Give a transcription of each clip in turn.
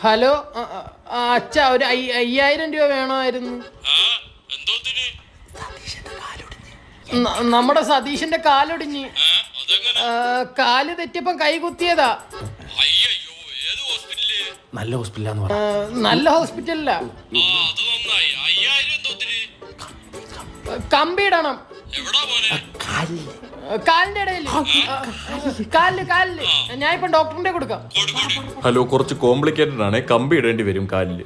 Hello അച്ഛ ഒരു 5000 രൂപ വേണമായിരുന്നു. നമ്മുടെ സതീഷിന്റെ കാലൊടിഞ്ഞ്. കാല് തെറ്റിയപ്പം കൈ കുത്തിയതാ. നല്ല ഹോസ്പിറ്റലാന്ന് പറ. നല്ല ഹോസ്പിറ്റലില്ല. കമ്പി ഇടണം കാലിന്റെ ഇടയിൽ. കാലില് ഞാൻ ഇപ്പൊ ഡോക്ടറിന്റെ കൊടുക്കാം. ഹലോ, കുറച്ച് കോംപ്ലിക്കേറ്റഡ് ആണ്. കമ്പി ഇടേണ്ടി വരും കാലില്.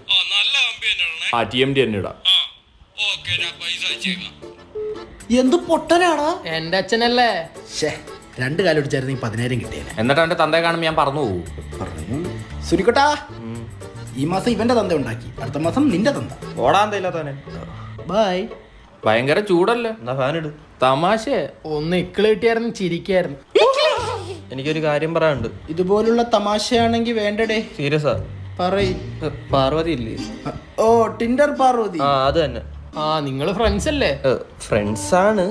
TMD തന്നെ ഇടാം. എന്ത് പൊട്ടനാടാ എന്റെ അച്ഛനല്ലേ. 2 കാലൊടിച്ചായിരുന്നു 10,000 കിട്ടിയത്. എന്നിട്ട് അവന്റെ തന്തയെ കാണുമ്പോൾ ഞാൻ പറഞ്ഞു പോകും. സുരിക്കട്ടാ, ഈ മാസം ഇവന്റെ തന്ത ഉണ്ടാക്കി, അടുത്ത മാസം നിന്റെ തന്ത. ഓടാന്തയില്ലാത്തവനെ. ബൈ. ഭയങ്കര ചൂടല്ലേ, എന്നാ ഫാൻ ഇട്. തമാശ. ഒന്ന് ഇക്കിള് കിട്ടിയായിരുന്നു ചിരിക്കായിരുന്നു. എനിക്കൊരു കാര്യം പറയാനുണ്ട്. ഇതുപോലുള്ള തമാശയാണെങ്കിൽ വേണ്ടടേ. സീരിയസാ പറയ്. പാർവതി ഇല്ലേ? ഓ, ടിൻഡർ പാർവതി. അത് തന്നെ. നിങ്ങള് ഫ്രണ്ട്സ് അല്ലേ? ഫ്രണ്ട്സ് ആണ്,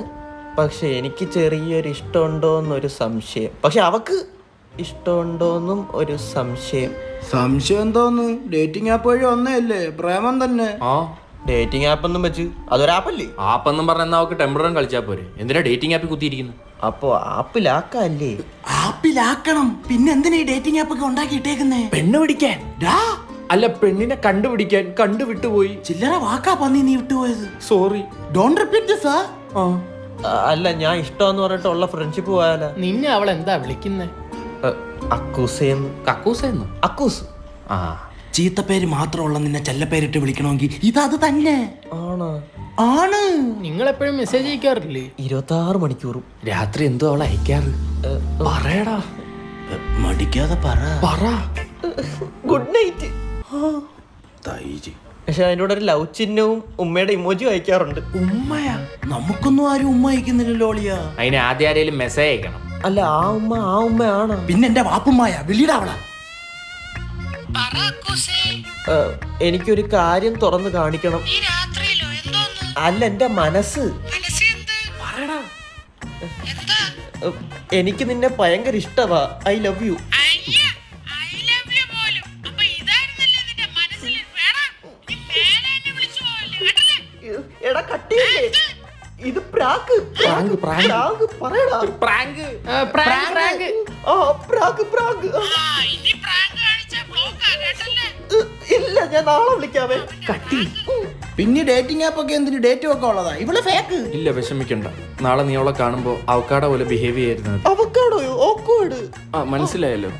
പക്ഷെ എനിക്ക് ചെറിയൊരു ഇഷ്ടമുണ്ടോന്നൊരു സംശയം. പക്ഷെ അവക്ക് ഇഷ്ടമുണ്ടോന്നും ഒരു സംശയം. സംശയം തോന്നു. ഡേറ്റിംഗ് ആപ്പ് വഴി ഒന്നേയല്ലേ, പ്രേമം തന്നെ. ഡേറ്റിംഗ് ആപ്പ് ഒന്നും വെച്ച് അതൊരാപ്പല്ലേ? ആപ്പെന്നും പറഞ്ഞാൽ അവർക്ക് ടെമ്പററി കളിച്ചാ പോരെ. എന്തിനാ ഡേറ്റിംഗ് ആപ്പിൽ കുത്തിയിരിക്കുന്നു? അപ്പൊ ആപ്പിലാക്കല്ലേ? ആപ്പിലാക്കണം. പിന്നെ എന്തിനാ ഈ ഡേറ്റിംഗ് ആപ്പ് ഒക്കെ ഉണ്ടാക്കിയിട്ടേക്കുന്നേ? പെണ്ണ് പിടിക്കാൻ. അല്ല, പെണ്ണിനെ കണ്ടുപിടിക്കാൻ. കണ്ടുവിട്ടുപോയി. ചില്ലറ വാക്കാ പന്നി നീ വിട്ടുപോയത്. Sorry, don't repeat this. അല്ല, ഞാൻ ഇഷ്ടമെന്ന് പറഞ്ഞിട്ടുള്ള ഫ്രണ്ട്ഷിപ്പ് പോയാല. നിന്നെ അവൾ എന്താ വിളിക്കുന്നേ? അക്കൂസേന്ന്. കക്കൂസെന്നു. അക്കൂസ്. ചീത്തപ്പേര് മാത്രമുള്ള നിന്നെ ചെല്ലപ്പേരിട്ട് വിളിക്കണമെങ്കിൽ ഇതത് തന്നെ ആണ്. നിങ്ങൾ എപ്പോഴും മെസ്സേജ് അയക്കാറില്ലേ? 26 മണിക്കൂറും. രാത്രി എന്തോ അവൾ അയക്കാറ്. പറയടാ, മടിക്കാതെ പറ. Good night. പക്ഷെ അതിൻ്റെ കൂടെ ഒരു ലവ് ചിഹ്നവും ഉമ്മയുടെ ഇമോജിയും അയക്കാറുണ്ട്. ഉമ്മയാ? നമുക്കൊന്നും ആരും ഉമ്മ അയക്കുന്നില്ലല്ലോ ഒളിയാ. അതിന് ആദ്യം ആരെങ്കിലും മെസ്സേജ് അയക്കണം. അല്ല, ആ ഉമ്മയാണ്. പിന്നെ എന്റെ വാപ്പുമ്മായ വിളിയിടാവള. എനിക്കൊരു കാര്യം തുറന്ന് കാണിക്കണം. അല്ല, എന്റെ മനസ്സ്. എനിക്ക് നിന്നെ ഭയങ്കര ഇഷ്ടവാ. I love you. എടാ കട്ടിയല്ലേ ഇത്? പ്രാങ്ക്. പറയടാ. പ്രാങ്ക്. ഇല്ല, ഞാൻ നാളെ വിളിക്കാവേ. കട്ടി. പിന്നെ ഡേറ്റിംഗ് ആപ്പ് ഒക്കെ എന്തിന്? ഡേറ്റും ഒക്കെ ഉള്ളതാ. ഇവള് ഫേക്ക്. ഇല്ല, വിഷമിക്കണ്ട. നാളെ നീ അവളെ കാണുമ്പോ അവക്കാട പോലെ ബിഹേവ് ചെയ്യുന്നത്. അവക്കാടോയോ? ഓക്വേർഡ്. മനസ്സിലായല്ലോ.